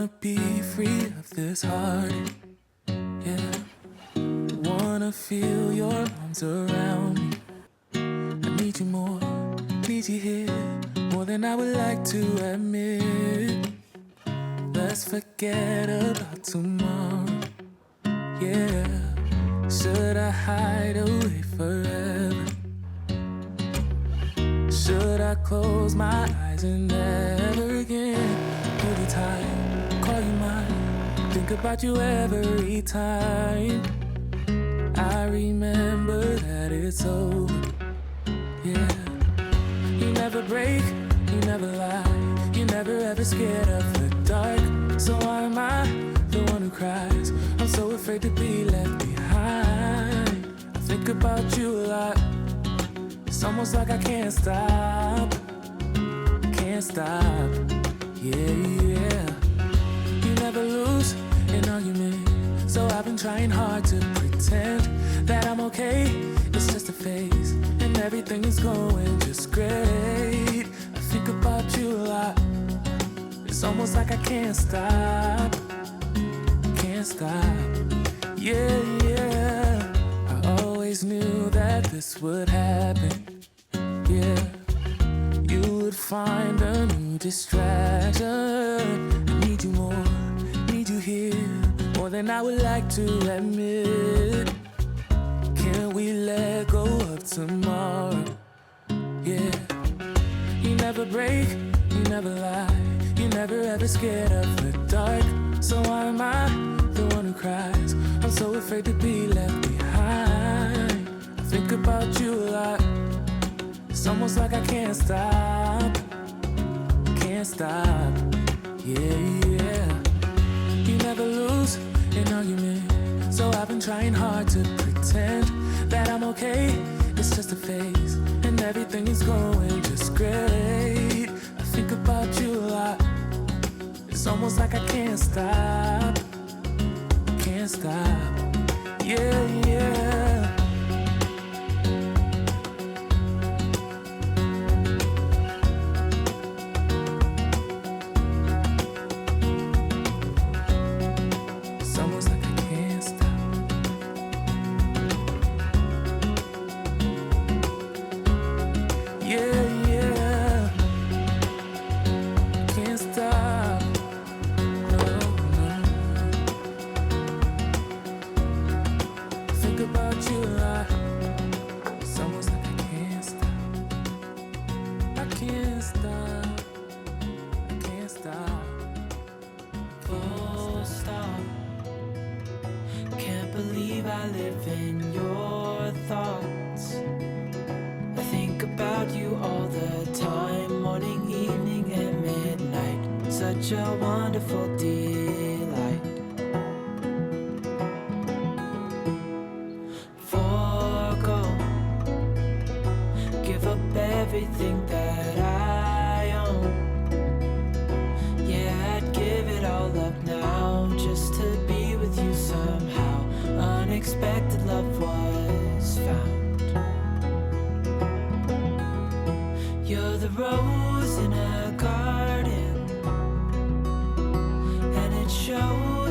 Wanna be free of this heart, yeah. Wanna feel your arms around me. I need you more, need you here, more than I would like to admit. Let's forget about tomorrow, yeah. Should I hide away forever? Should I close my eyes and never again give you time, call you mine, think about you every time? I remember that it's over, yeah. You never break, you never lie, you're never ever scared of the dark. So why am I the one who cries? I'm so afraid to be left behind. I think about you a lot. It's almost like I can't stop, yeah, yeah. You never lose an argument, so I've been trying hard to pretend that I'm okay. It's just a phase, and everything is going just great. I think about you a lot. It's almost like I can't stop, yeah, yeah. I always knew that this would happen, yeah. You would find a new distraction. I need you more, need you here, more than I would like to admit. Can we let go of tomorrow, yeah. You never break, you never lie, you're never ever scared of the dark. So why am I the one who cries? I'm so afraid to be left behind. I think about you a lot. It's almost like I can't stop, yeah, yeah. You never lose an argument, so I've been trying hard to pretend that I'm okay. It's just a phase, and everything is going just great. I think about you a lot. It's almost like I can't stop, yeah, yeah. It's almost like I can't stop, yeah, yeah. Can't stop. About you a lot. It's almost like I can't stop. Full stop. Can't believe I live in your thoughts. I think about you all the time, morning, evening, and midnight. Such a wonderful delight. Everything that I own, yeah, I'd give it all up now just to be with you somehow. Unexpected love was found. You're the rose in a garden, and it shows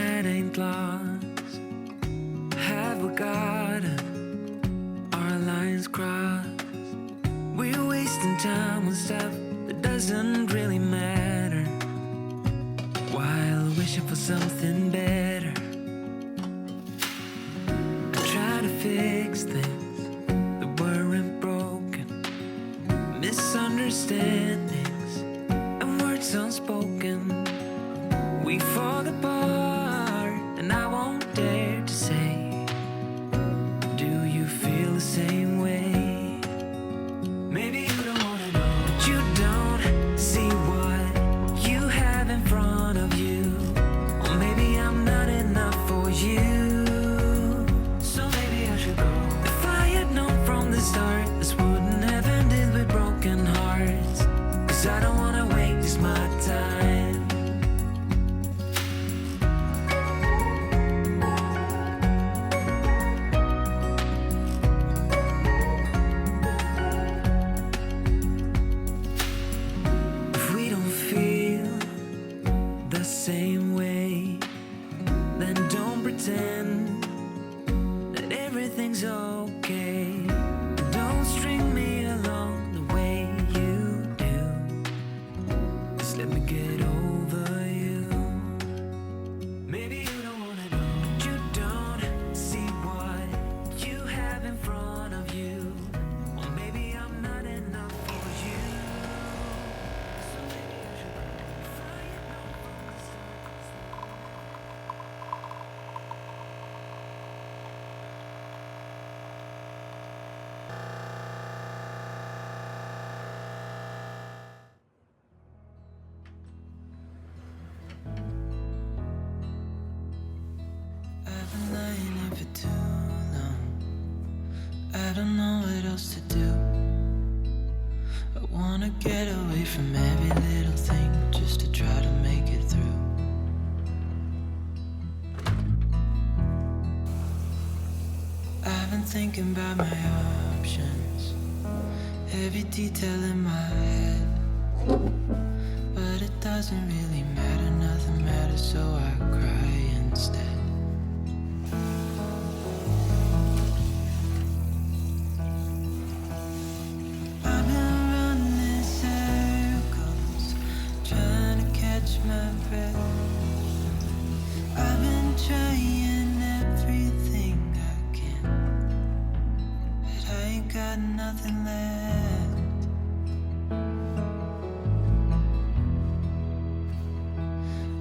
that ain't lost? Have we got our lines crossed? We're wasting time on stuff that doesn't really matter, while wishing for something better. I try to fix things that weren't broken, misunderstandings and words unspoken. We fall apart and I won't dare to say, do you feel the same way? Maybe you don't wanna know, but you don't see what you have in front of you. Or maybe I'm not enough for you, so maybe I should go. If I had known from the start, this wouldn't have ended with broken hearts. Cause I don't wanna waste my time. Same way, then don't pretend that everything's okay. Don't string me along the way you do. Just let me get over you. Maybe you don't wanna know, but you don't see what you have in front of you. Or maybe I'm not enough for you, so maybe I should go. I've been lying here for too long. I don't know what else to do. I wanna get away from every little thing just to try to make it through. I've been thinking about my options, every detail in my head. But it doesn't really matter, nothing matters, so I cry instead. I've been running circles, trying to catch my breath. I've been trying everything I can, but I ain't got nothing left.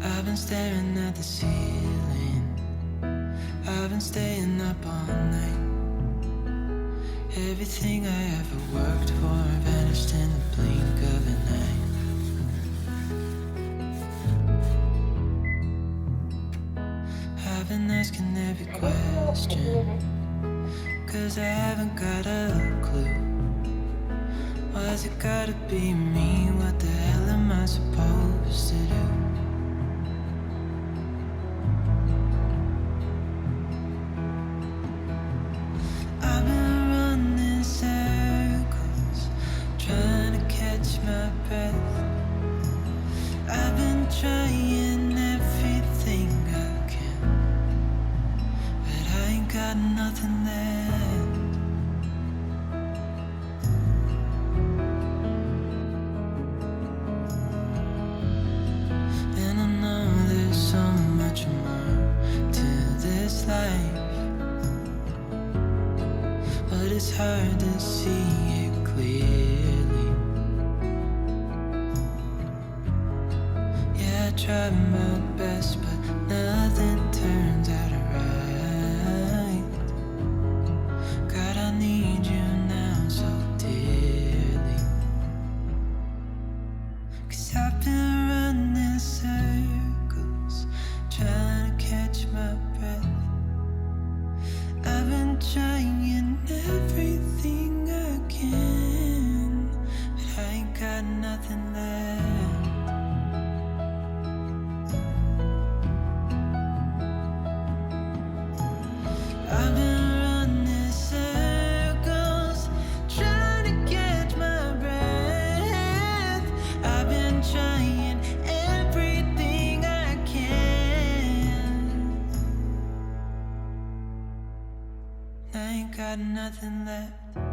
I've been staring at the ceiling, I've been staying up all night. Everything I ever worked for vanished in the blink of an eye. I've been asking every question, cause I haven't got a clue. Why's it gotta be me? What the hell am I supposed to do? I've been running circles, trying to catch my breath. I've been trying everything I can, but I ain't got nothing left. And I know there's so much more to this life, but it's hard to see it clearly. Yeah, I try my best, but nothing turns out right. God, I need you now so dearly. Cause I've been running circles, trying to catch my breath. I've been trying everything I can, but I ain't got nothing left. got nothing left.